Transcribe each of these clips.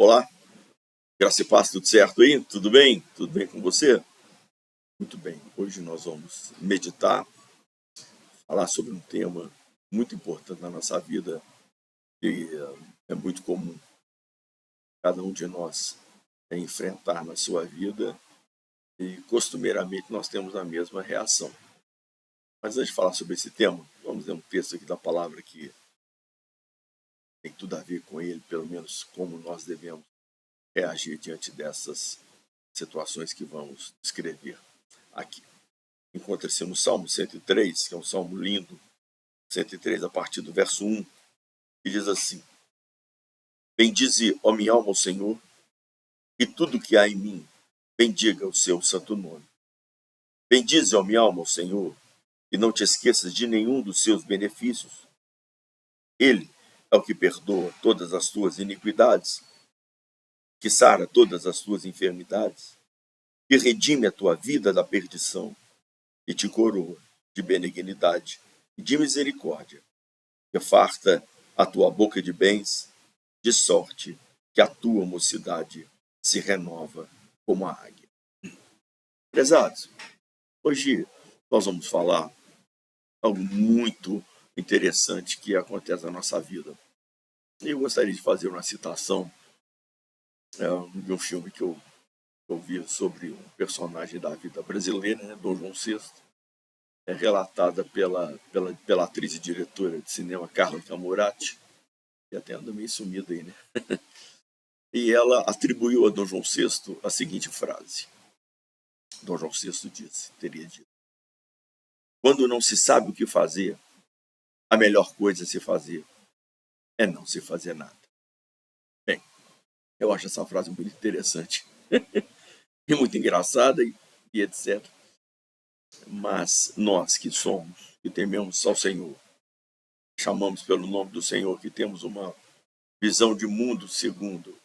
Olá, graça e paz, tudo certo aí? Tudo bem? Tudo bem com você? Muito bem, hoje nós vamos meditar, falar sobre um tema muito importante na nossa vida e é muito comum cada um de nós enfrentar na sua vida e costumeiramente nós temos a mesma reação. Mas antes de falar sobre esse tema, vamos ler um texto aqui da palavra que tem tudo a ver com ele, pelo menos como nós devemos reagir diante dessas situações que vamos descrever aqui. Encontra-se no Salmo 103, que é um salmo lindo, 103 a partir do verso 1, que diz assim: Bendize, ó minha alma, ao Senhor, e tudo que há em mim, bendiga o seu santo nome. Bendize, ó minha alma, ao Senhor, e não te esqueças de nenhum dos seus benefícios. Ele é o que perdoa todas as tuas iniquidades, que sara todas as tuas enfermidades, que redime a tua vida da perdição e te coroa de benignidade e de misericórdia, que farta a tua boca de bens, de sorte que a tua mocidade se renova como a águia. Prezados, hoje nós vamos falar algo muito interessante que acontece na nossa vida. Eu gostaria de fazer uma citação de um filme que eu vi sobre um personagem da vida brasileira, né, Dom João VI, relatada pela atriz e diretora de cinema Carla Camurati, que até anda meio sumida aí, né? E ela atribuiu a Dom João VI a seguinte frase. Dom João VI teria dito: quando não se sabe o que fazer, a melhor coisa a se fazer é não se fazer nada. Bem, eu acho essa frase muito interessante e muito engraçada e etc. Mas nós que somos, que tememos ao Senhor, chamamos pelo nome do Senhor, que temos uma visão de mundo segundo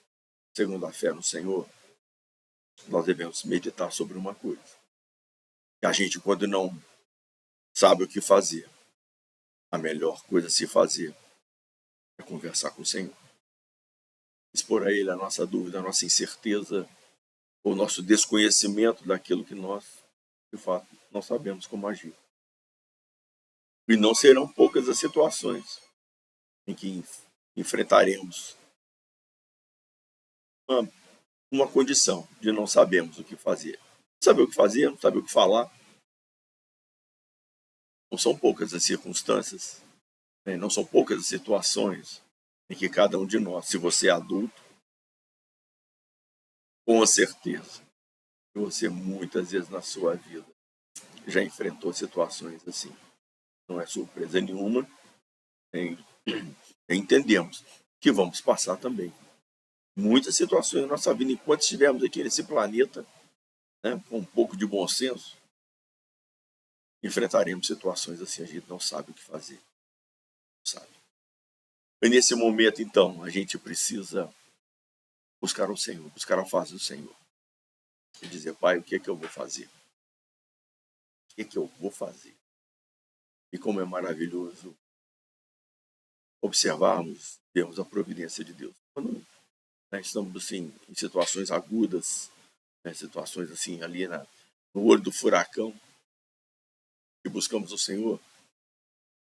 a fé no Senhor, nós devemos meditar sobre uma coisa. Que a gente, quando não sabe o que fazer, a melhor coisa a se fazer é conversar com o Senhor. Expor a Ele a nossa dúvida, a nossa incerteza, o nosso desconhecimento daquilo que nós, de fato, não sabemos como agir. E não serão poucas as situações em que enfrentaremos uma condição de não sabermos o que fazer. Saber o que fazer, não saber o que falar. Não são poucas as circunstâncias, né? Não são poucas as situações em que cada um de nós, se você é adulto, com certeza, você muitas vezes na sua vida já enfrentou situações assim. Não é surpresa nenhuma, entendemos que vamos passar também muitas situações na nossa vida enquanto estivermos aqui nesse planeta, né, com um pouco de bom senso, enfrentaremos situações assim, a gente não sabe o que fazer, não sabe. E nesse momento, então, a gente precisa buscar o Senhor, buscar a face do Senhor e dizer: Pai, o que é que eu vou fazer? O que é que eu vou fazer? E como é maravilhoso observarmos, termos a providência de Deus. Quando, né, estamos assim, em situações agudas, né, situações assim ali no olho do furacão, e buscamos o Senhor,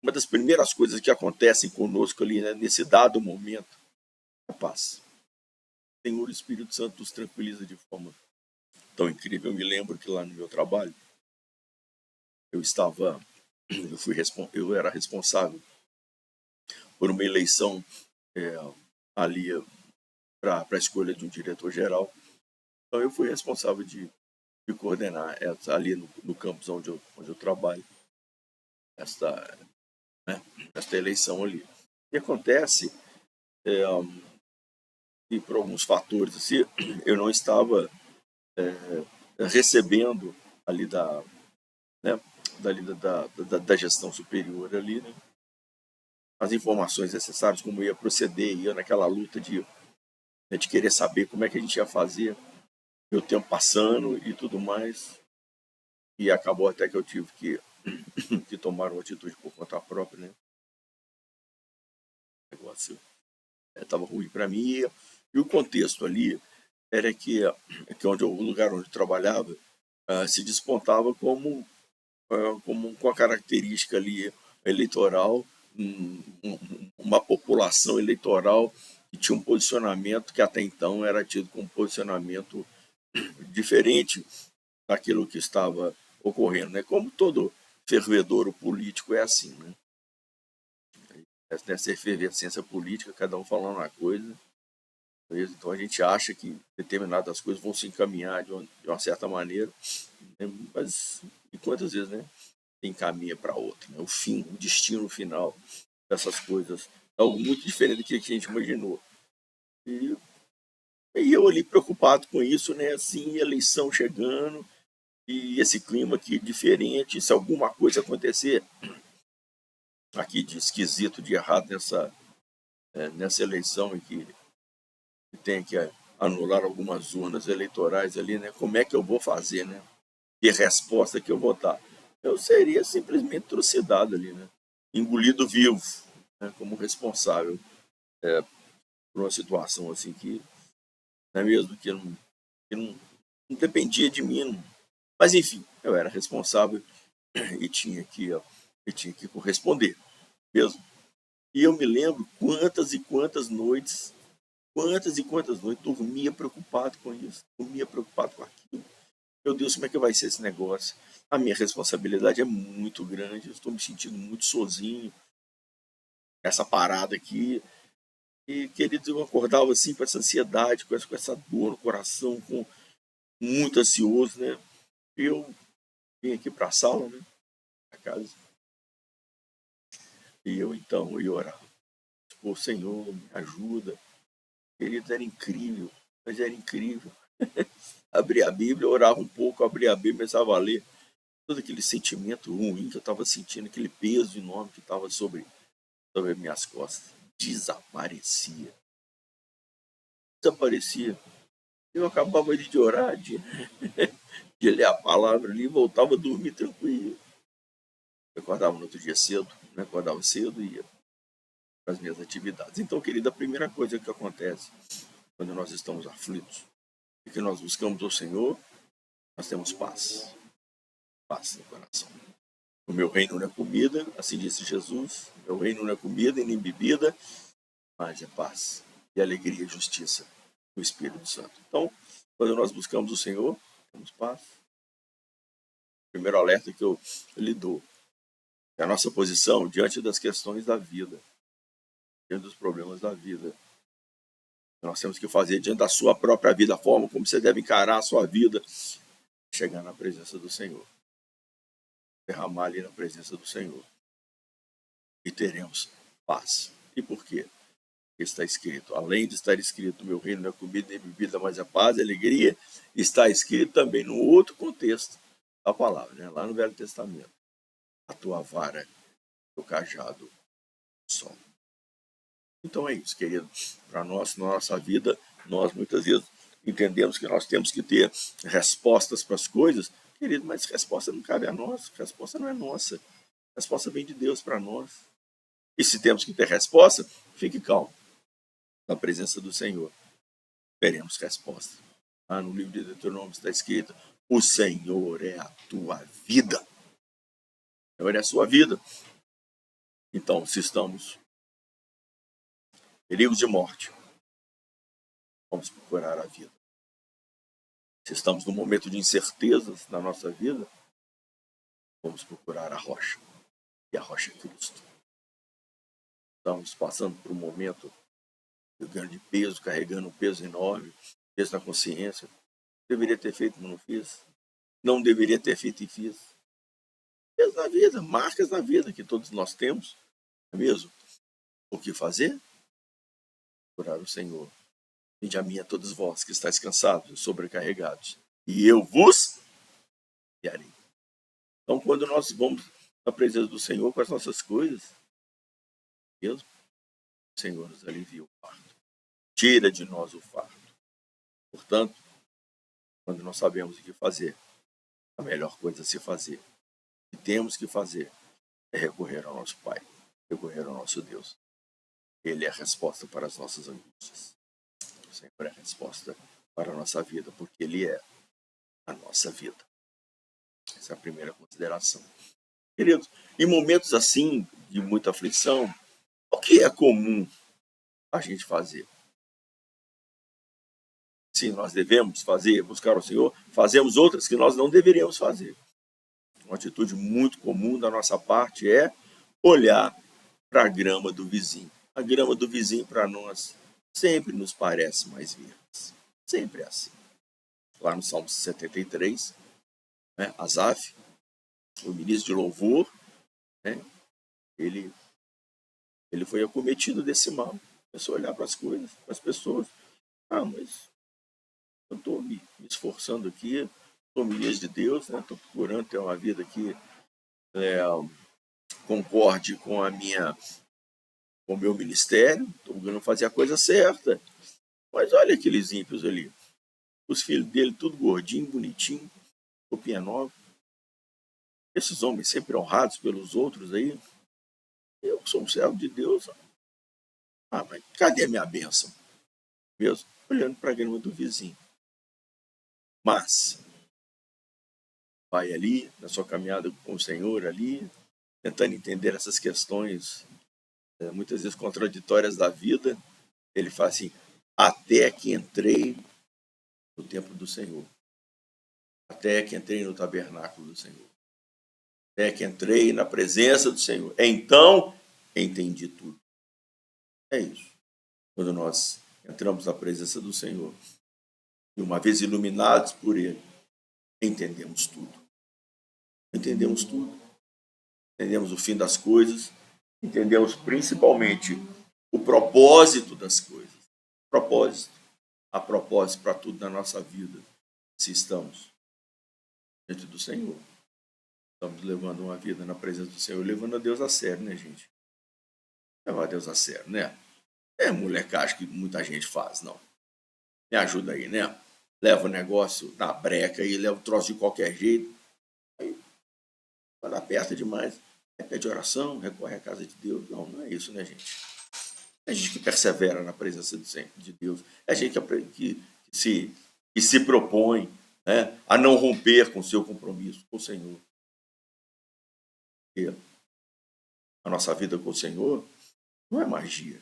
uma das primeiras coisas que acontecem conosco ali, né, nesse dado momento, é a paz. O Senhor, o Espírito Santo, nos tranquiliza de forma tão incrível. Eu me lembro que lá no meu trabalho, eu era responsável por uma eleição ali para a escolha de um diretor-geral. Então eu fui responsável de coordenar ali no campus onde eu trabalho, esta eleição ali. O que acontece que por alguns fatores assim, eu não estava recebendo ali da gestão superior ali, né, as informações necessárias, como ia proceder, ia naquela luta de querer saber como é que a gente ia fazer, e o tempo passando e tudo mais, e acabou até que eu tive que tomar uma atitude por conta própria, né? O negócio estava ruim para mim, E o contexto ali era que o lugar onde eu trabalhava se despontava como com a característica ali eleitoral, uma população eleitoral que tinha um posicionamento que até então era tido como posicionamento diferente daquilo que estava ocorrendo, né? Como todo fervedouro político é assim, né? Nessa efervescência política, cada um falando uma coisa, então a gente acha que determinadas coisas vão se encaminhar de uma certa maneira, né? Mas e quantas vezes, né? Encaminha para outra, né? O fim, o destino final dessas coisas é algo muito diferente do que a gente imaginou. E eu ali preocupado com isso, né? Assim, eleição chegando e esse clima aqui diferente, se alguma coisa acontecer aqui de esquisito, de errado nessa eleição e que tem que anular algumas urnas eleitorais ali, né? Como é que eu vou fazer, né? Que resposta que eu vou dar? Eu seria simplesmente trucidado ali, né? Engolido vivo, né? Como responsável por uma situação assim que não é mesmo que não dependia de mim. Não. Mas enfim, eu era responsável e tinha que corresponder mesmo. E eu me lembro quantas e quantas noites dormia preocupado com isso, dormia preocupado com aquilo. Meu Deus, como é que vai ser esse negócio? A minha responsabilidade é muito grande, eu estou me sentindo muito sozinho, essa parada aqui. E, queridos, eu acordava assim com essa ansiedade, com essa dor no coração, muito ansioso, né? Eu vim aqui para a sala, né? A casa. E eu então ia orar. Tipo, Senhor, me ajuda. Queridos, era incrível, mas era incrível. Abri a Bíblia, orava um pouco, abri a Bíblia, começava a ler. Todo aquele sentimento ruim que eu estava sentindo, aquele peso enorme que estava sobre as minhas costas, desaparecia. Desaparecia. Eu acabava de orar, de ler a palavra ali, voltava a dormir tranquilo. Eu acordava no outro dia cedo, né? Acordava cedo e ia para as minhas atividades. Então, querida, a primeira coisa que acontece quando nós estamos aflitos é que nós buscamos o Senhor, nós temos paz. Paz no coração. O meu reino não é comida, assim disse Jesus. O meu reino não é comida e nem bebida, mas é paz e alegria e justiça do Espírito Santo. Então, quando nós buscamos o Senhor, temos paz. O primeiro alerta que eu lhe dou é a nossa posição diante das questões da vida, diante dos problemas da vida. Nós temos que fazer diante da sua própria vida, a forma como você deve encarar a sua vida, chegar na presença do Senhor, derramar ali na presença do Senhor e teremos paz. E por quê? Está escrito, além de estar escrito, meu reino não é comida nem bebida, mas é paz e alegria, está escrito também no outro contexto da palavra, né? Lá no Velho Testamento. A tua vara, o cajado, o sol. Então é isso, querido. Para nós, na nossa vida, nós muitas vezes entendemos que nós temos que ter respostas para as coisas, querido, mas resposta não cabe a nós, resposta não é nossa. Resposta vem de Deus para nós. E se temos que ter resposta, fique calmo. Na presença do Senhor, teremos resposta. No livro de Deuteronômio está escrito: o Senhor é a tua vida. O Senhor é a sua vida. Então, se estamos em perigos de morte, vamos procurar a vida. Se estamos num momento de incertezas na nossa vida, vamos procurar a rocha. E a rocha é Cristo. Estamos passando por um momento de grande peso, carregando um peso enorme, peso na consciência. Deveria ter feito, mas não fiz. Não deveria ter feito e fiz. Peso na vida, marcas na vida que todos nós temos, não é mesmo? O que fazer? Procurar o Senhor. Vinde a mim a todos vós que estáis cansados e sobrecarregados, e eu vos guiarei. Então, quando nós vamos na presença do Senhor com as nossas coisas, mesmo, o Senhor nos alivia o fardo. Tira de nós o fardo. Portanto, quando nós sabemos o que fazer, a melhor coisa a se fazer, o que temos que fazer, é recorrer ao nosso Pai, recorrer ao nosso Deus. Ele é a resposta para as nossas angústias. Senhor é a resposta para a nossa vida, porque Ele é a nossa vida. Essa é a primeira consideração. Queridos, em momentos assim, de muita aflição, o que é comum a gente fazer? Sim, nós devemos fazer, buscar o Senhor, fazemos outras que nós não deveríamos fazer. Uma atitude muito comum da nossa parte é olhar para a grama do vizinho. A grama do vizinho, para nós, sempre nos parece mais verde. Sempre é assim. Lá no Salmo 73, né, Asaf, o ministro de louvor, né, ele foi acometido desse mal. Começou a olhar para as coisas, para as pessoas. Mas eu estou me esforçando aqui, sou ministro de Deus, né, estou procurando ter uma vida que concorde com com o meu ministério, estou procurando fazer a coisa certa. Mas olha aqueles ímpios ali. Os filhos dele, tudo gordinho, bonitinho, roupinha nova. Esses homens sempre honrados pelos outros aí. Eu sou um servo de Deus. Mas cadê a minha bênção? Mesmo olhando para a grama do vizinho. Mas vai ali, na sua caminhada com o Senhor ali, tentando entender essas questões, muitas vezes contraditórias da vida, ele fala assim, até que entrei no templo do Senhor. Até que entrei no tabernáculo do Senhor. Até que entrei na presença do Senhor. Então, entendi tudo. É isso. Quando nós entramos na presença do Senhor, e uma vez iluminados por Ele, entendemos tudo. Entendemos tudo. Entendemos o fim das coisas. Entendemos principalmente o propósito das coisas. Propósito. Há propósito para tudo na nossa vida, se estamos diante do Senhor. Estamos levando uma vida na presença do Senhor, levando a Deus a sério, né, gente? Levar a Deus a sério, né? É molecagem que muita gente faz, não. Me ajuda aí, né? Leva o negócio na breca e leva o troço de qualquer jeito. Aí, quando aperta demais, pede oração, recorre à casa de Deus. Não, não é isso, né, gente? É a gente que persevera na presença de Deus. É a gente que se propõe, né, a não romper com o seu compromisso com o Senhor. E a nossa vida com o Senhor não é magia.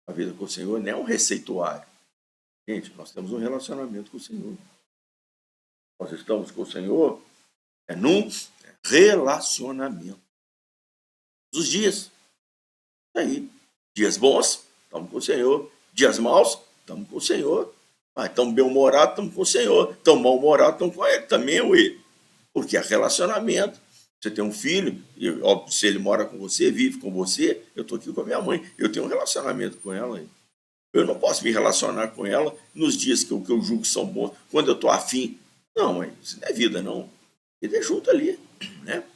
A vida com o Senhor não é um receituário. Gente, nós temos um relacionamento com o Senhor. Nós estamos com o Senhor num relacionamento. Os dias. Aí. Dias bons, estamos com o Senhor. Dias maus, estamos com o Senhor. Estamos bem-humorados, estamos com o Senhor. Estamos mal-humorados, estamos com Ele. Também é Ele. Porque é relacionamento. Você tem um filho, e óbvio, se ele mora com você, vive com você, eu estou aqui com a minha mãe. Eu tenho um relacionamento com ela. Eu não posso me relacionar com ela nos dias que eu julgo que são bons, quando eu estou afim. Não, mãe, isso não é vida, não. Vida é junto ali, né?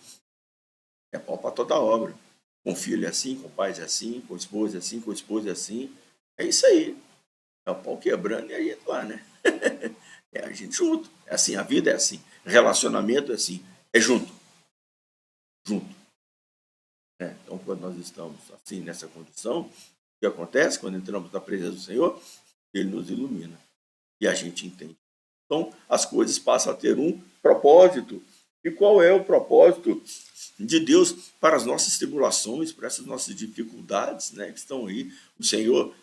É pau para toda obra. Com filho é assim, com pais é assim, com esposa é assim, com esposa é assim. É isso aí. É o pau quebrando e a gente lá, né? É a gente junto. É assim, a vida é assim. Relacionamento é assim. É junto. Junto. Então, quando nós estamos assim, nessa condição, o que acontece quando entramos na presença do Senhor? Ele nos ilumina. E a gente entende. Então, as coisas passam a ter um propósito. E qual é o propósito de Deus para as nossas tribulações, para essas nossas dificuldades, né, que estão aí? O Senhor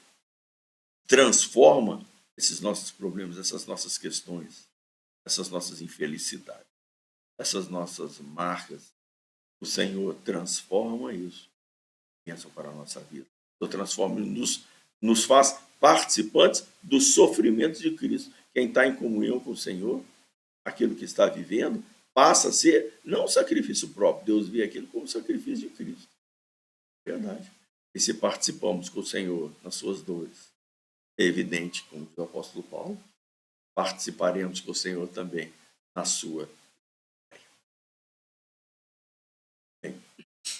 transforma esses nossos problemas, essas nossas questões, essas nossas infelicidades, essas nossas marcas. O Senhor transforma isso. Pensa para a nossa vida. O transforma, nos faz participantes dos sofrimentos de Cristo. Quem está em comunhão com o Senhor, aquilo que está vivendo, passa a ser não um sacrifício próprio. Deus vê aquilo como sacrifício de Cristo. Verdade. E se participamos com o Senhor nas suas dores, é evidente, como diz o apóstolo Paulo, participaremos com o Senhor também na sua.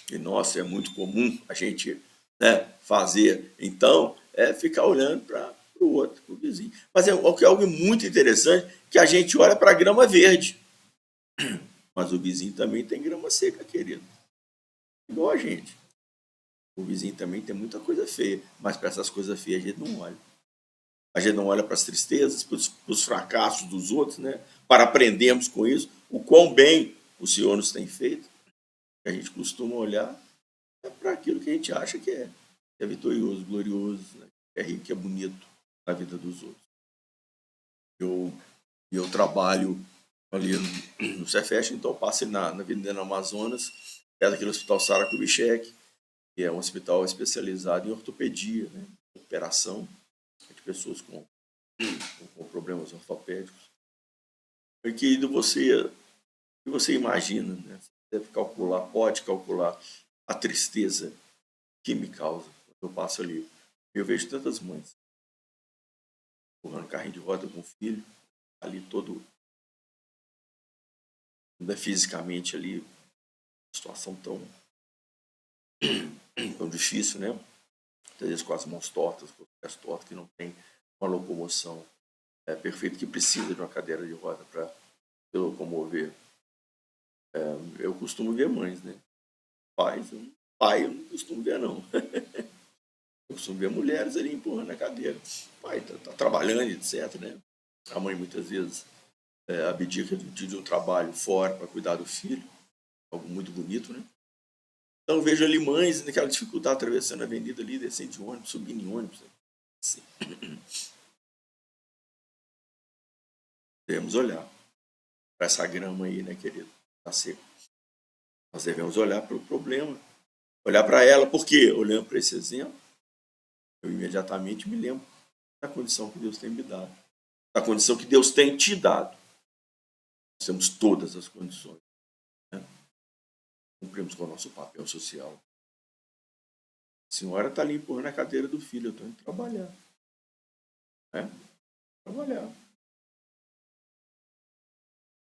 E nossa, é muito comum a gente, né, fazer, então, ficar olhando para o outro, para o vizinho. Mas é algo muito interessante, que a gente olha para a grama verde. Mas o vizinho também tem grama seca, querido. Igual a gente. O vizinho também tem muita coisa feia, mas para essas coisas feias a gente não olha. A gente não olha para as tristezas, para os fracassos dos outros, né? Para aprendermos com isso o quão bem o Senhor nos tem feito. A gente costuma olhar para aquilo que a gente acha que é vitorioso, glorioso, né? Que é rico, que é bonito na vida dos outros. Eu trabalho ali no Cefest, então eu passo na Avenida Amazonas, é daquele hospital Sara Kubitschek, que é um hospital especializado em ortopedia, né? Operação de pessoas com problemas ortopédicos. E que você imagina, né? Você deve calcular, pode calcular a tristeza que me causa quando eu passo ali. Eu vejo tantas mães empurrando carrinho de roda com o filho, ali todo fisicamente ali, situação tão difícil, né? Às vezes com as mãos tortas, com os pés tortos, que não tem uma locomoção perfeita, que precisa de uma cadeira de roda para se locomover. Eu costumo ver mães, né? Pai eu não costumo ver, não. Eu costumo ver mulheres ali empurrando a cadeira. O pai tá trabalhando, etc, né? A mãe muitas vezes abdica de um trabalho fora para cuidar do filho, algo muito bonito, né? Então eu vejo ali mães naquela dificuldade atravessando a avenida ali, descendo de ônibus, subindo em ônibus. Né? Assim. Devemos olhar para essa grama aí, né, querido? Tá seco. Nós devemos olhar para o problema, olhar para ela, porque olhando para esse exemplo, eu imediatamente me lembro da condição que Deus tem me dado, da condição que Deus tem te dado. Nós temos todas as condições. Né? Cumprimos com o nosso papel social. A senhora está ali empurrando a cadeira do filho, eu estou indo trabalhar. Né? Trabalhar.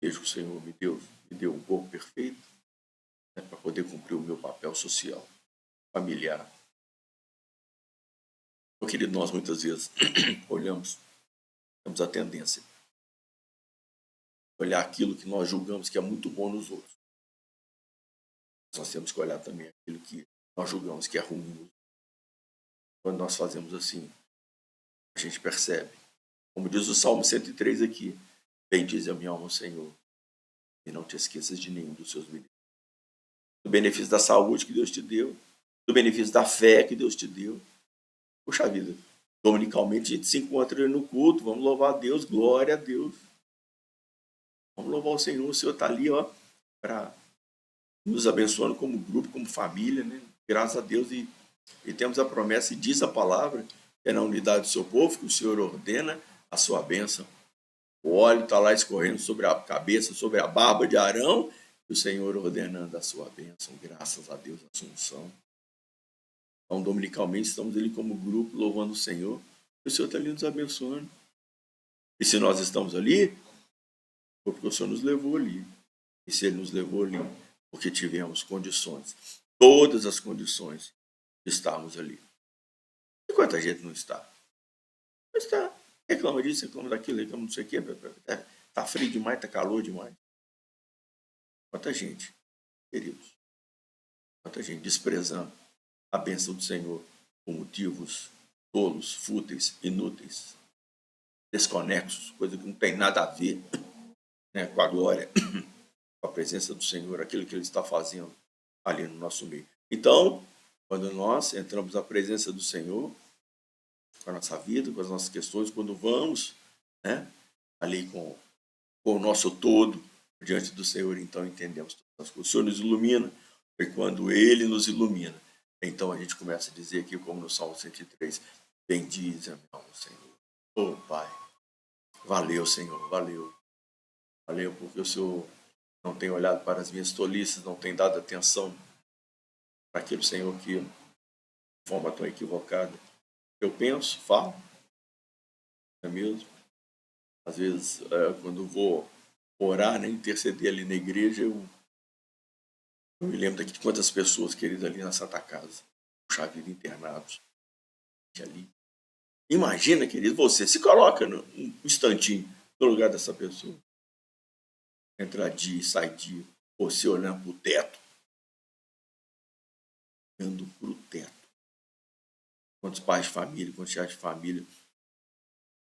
Vejo que o Senhor me deu um corpo perfeito, né, para poder cumprir o meu papel social, familiar. Meu querido, nós muitas vezes olhamos, temos a tendência de olhar aquilo que nós julgamos que é muito bom nos outros. Nós temos que olhar também aquilo que nós julgamos que é ruim. Quando nós fazemos assim, a gente percebe. Como diz o Salmo 103 aqui, bendize a minha alma, Senhor, e não te esqueças de nenhum dos seus benefícios. Do benefício da saúde que Deus te deu, do benefício da fé que Deus te deu. Puxa vida, dominicalmente a gente se encontra ali no culto, vamos louvar a Deus, glória a Deus. Vamos louvar o Senhor está ali, ó, para nos abençoando como grupo, como família, né? Graças a Deus e temos a promessa e diz a palavra que é na unidade do seu povo que o Senhor ordena a sua bênção. O óleo está lá escorrendo sobre a cabeça, sobre a barba de Arão, e o Senhor ordenando a sua bênção, graças a Deus, a Assunção. Então, dominicalmente, estamos ali como grupo, louvando o Senhor, e o Senhor está ali nos abençoando. E se nós estamos ali, foi porque o Senhor nos levou ali. E se Ele nos levou ali, porque tivemos condições, todas as condições de estarmos ali. E quanta gente não está? Não está. Reclama disso, reclama daquilo, reclama não sei o quê. Está frio demais, está calor demais. Quanta gente, queridos. Quanta gente desprezando a bênção do Senhor por motivos tolos, fúteis, inúteis, desconexos, coisa que não tem nada a ver, né, com a glória, com a presença do Senhor, aquilo que Ele está fazendo ali no nosso meio. Então, quando nós entramos na presença do Senhor, com a nossa vida, com as nossas questões, quando vamos, né, ali com o nosso todo diante do Senhor, então entendemos todas as coisas. O Senhor nos ilumina, e quando Ele nos ilumina, então a gente começa a dizer aqui, como no Salmo 103, bendize a minha alma, Senhor. Oh, Pai, valeu, Senhor, valeu. Valeu porque o Senhor não tem olhado para as minhas tolices, não tem dado atenção para aquilo, Senhor, que de forma tão equivocada eu penso, falo, não é mesmo? Às vezes, quando vou orar, né, interceder ali na igreja, eu me lembro daqui de quantas pessoas, queridas, ali na Santa Casa, puxa vida, internados, ali. Imagina, querido, você se coloca um instantinho no lugar dessa pessoa. Entra dia, sai dia, você olhando para o teto. Olhando para o teto. Quantos pais de família, quantos chefes de família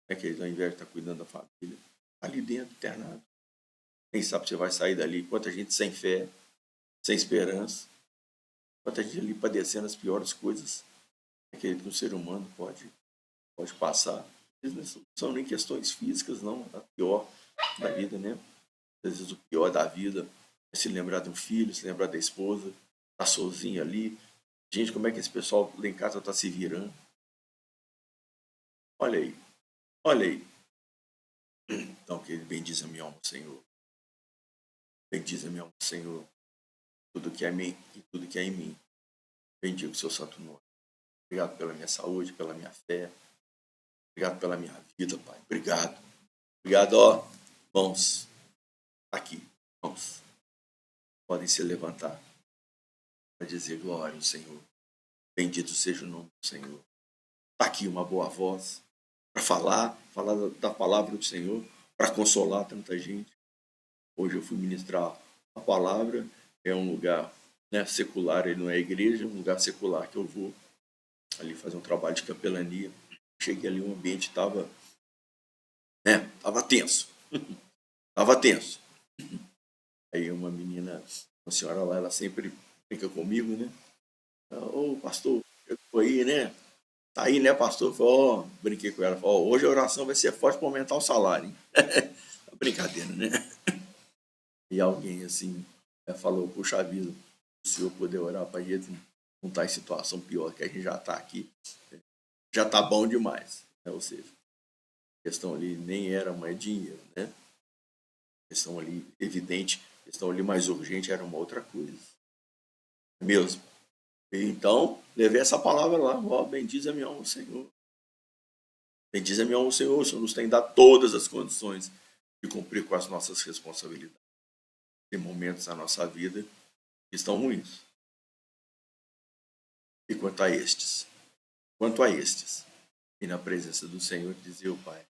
Querido, ao invés de estar cuidando da família, ali dentro, internado. Quem sabe você vai sair dali, quanta gente sem fé, sem esperança, quanta gente ali padecendo as piores coisas que um ser humano pode passar. Não são nem questões físicas, não. A pior da vida, né? Às vezes o pior da vida é se lembrar de um filho, se lembrar da esposa, tá sozinho ali. Gente, como é que esse pessoal lá em casa tá se virando? Olha aí, olha aí. Então, que ele bendiz a minha alma, Senhor. Bendiz a minha alma, Senhor. Tudo que é em mim e tudo que é em mim. Bendigo o seu santo nome. Obrigado pela minha saúde, pela minha fé. Obrigado pela minha vida, Pai. Obrigado. Obrigado, ó. Mãos aqui. Mãos. Podem se levantar para dizer glória ao Senhor. Bendito seja o nome do Senhor. Está aqui uma boa voz para falar da palavra do Senhor, para consolar tanta gente. Hoje eu fui ministrar a palavra, é um lugar, né, secular, ele não é igreja, é um lugar secular que eu vou ali fazer um trabalho de capelania. Cheguei ali, o ambiente estava tenso, estava tenso. Aí uma menina, uma senhora lá, ela sempre fica comigo, né? Ô, pastor, eu tô aí, né? Tá aí, né, pastor? Brinquei com ela. Hoje a oração vai ser forte para aumentar o salário, hein? Brincadeira, né? E alguém, assim, falou, puxa vida, se o senhor puder orar para a gente não estar em situação pior, que a gente já está aqui, já está bom demais. Né? Ou seja, a questão ali nem era mais dinheiro, né? A questão ali, evidente, a questão ali mais urgente era uma outra coisa. Mesmo. Então, levei essa palavra lá, bendiz a minha alma, Senhor. Bendiz a minha alma, Senhor. O Senhor nos tem dado todas as condições de cumprir com as nossas responsabilidades. Tem momentos na nossa vida que estão ruins. E quanto a estes, e na presença do Senhor, dizer, Pai,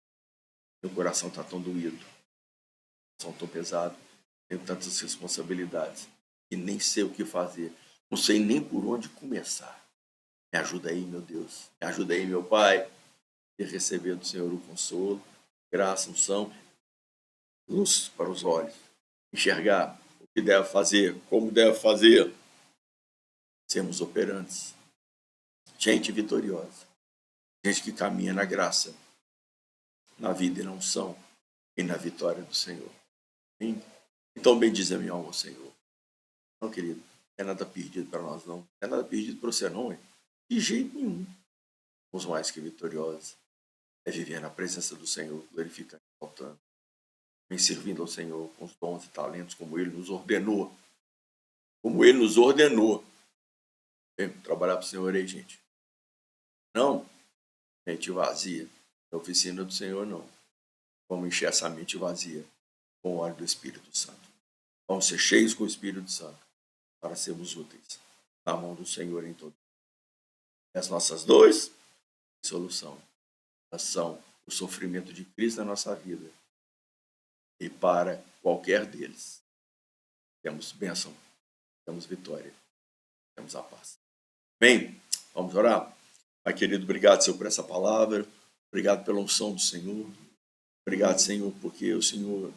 meu coração está tão doído, são tão pesado, tenho tantas responsabilidades, e nem sei o que fazer, não sei nem por onde começar. Me ajuda aí, meu Deus, me ajuda aí, meu Pai, e receber do Senhor o consolo, graça, unção, luz para os olhos, enxergar o que deve fazer, como deve fazer, sermos operantes, gente vitoriosa, gente que caminha na graça, na vida e na unção e na vitória do Senhor. Amém? Então bendize a minha alma, Senhor. Não, querido, não é nada perdido para nós, não. Não é nada perdido para você, não, hein? De jeito nenhum. Os mais que vitoriosos é viver na presença do Senhor, glorificando e exaltando, vem servindo ao Senhor com os dons e talentos como Ele nos ordenou. Como Ele nos ordenou. Vem trabalhar para o Senhor aí, gente. Não, mente vazia. Na oficina do Senhor, não. Vamos encher essa mente vazia com o óleo do Espírito Santo. Vamos ser cheios com o Espírito Santo para sermos úteis na mão do Senhor em todo. As nossas dores, solução. Elas são o sofrimento de Cristo na nossa vida. E para qualquer deles, temos bênção, temos vitória, temos a paz. Bem, vamos orar? Pai querido, obrigado, Senhor, por essa palavra. Obrigado pela unção do Senhor. Obrigado, Senhor, porque o Senhor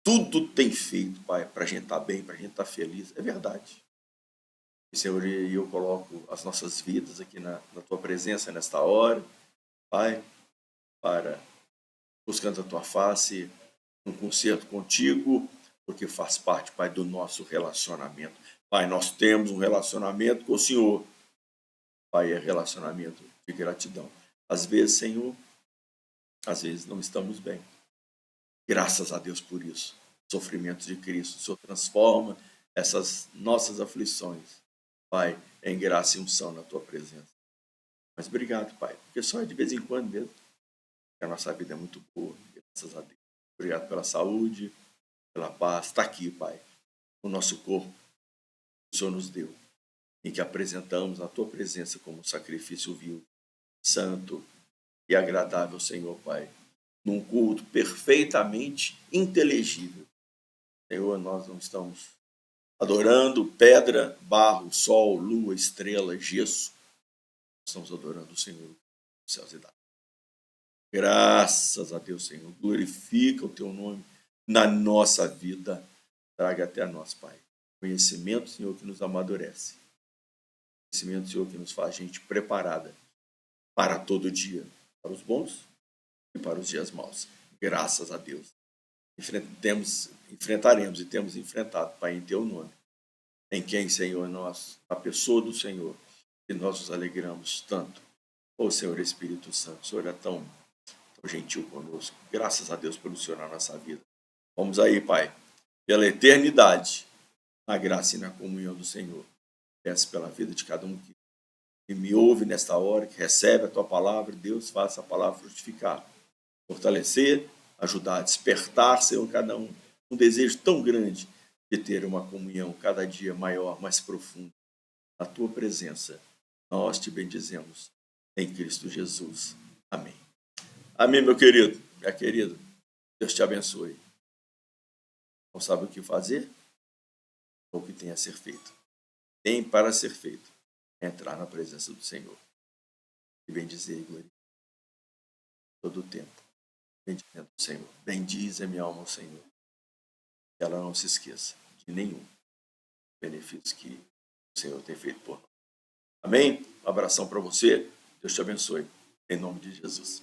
tudo tem feito, Pai, para a gente estar bem, para a gente estar feliz. É verdade. E, Senhor, eu coloco as nossas vidas aqui na Tua presença nesta hora, Pai, para buscando a Tua face, um concerto contigo, porque faz parte, Pai, do nosso relacionamento. Pai, nós temos um relacionamento com o Senhor. Pai, é relacionamento de gratidão. Às vezes, Senhor, às vezes não estamos bem. Graças a Deus por isso. Sofrimentos de Cristo. O Senhor transforma essas nossas aflições, Pai, em graça e unção na Tua presença. Mas obrigado, Pai, porque só é de vez em quando mesmo. A nossa vida é muito boa, graças a Deus. Obrigado pela saúde, pela paz. Está aqui, Pai, o nosso corpo que o Senhor nos deu, em que apresentamos a Tua presença como sacrifício vivo, santo e agradável, Senhor, Pai, num culto perfeitamente inteligível. Senhor, nós não estamos adorando pedra, barro, sol, lua, estrela, gesso. Estamos adorando o Senhor, céus e da. Graças a Deus, Senhor. Glorifica o teu nome na nossa vida. Traga até a nós, Pai. Conhecimento, Senhor, que nos amadurece. Conhecimento, Senhor, que nos faz gente preparada para todo dia, para os bons e para os dias maus. Graças a Deus. Enfrentaremos e temos enfrentado, Pai, em teu nome. Em quem, Senhor, nós, a pessoa do Senhor, que nós nos alegramos tanto. Ô Senhor Espírito Santo, o Senhor é tão gentil conosco. Graças a Deus pelo Senhor na nossa vida. Vamos aí, Pai, pela eternidade, na graça e na comunhão do Senhor. Peço pela vida de cada um que me ouve nesta hora, que recebe a tua palavra. Deus, faça a palavra frutificar, fortalecer, ajudar a despertar, Senhor, cada um desejo tão grande de ter uma comunhão cada dia maior, mais profunda. Na tua presença, nós te bendizemos em Cristo Jesus. Amém. Amém, meu querido, minha querida. Deus te abençoe. Não sabe o que fazer? Ou o que tem a ser feito? Tem para ser feito. Entrar na presença do Senhor. E bendizer e glorificar todo o tempo. Bendizendo o Senhor. Bendize a minha alma ao Senhor. Que ela não se esqueça de nenhum benefício que o Senhor tem feito por nós. Amém? Um abração para você. Deus te abençoe. Em nome de Jesus.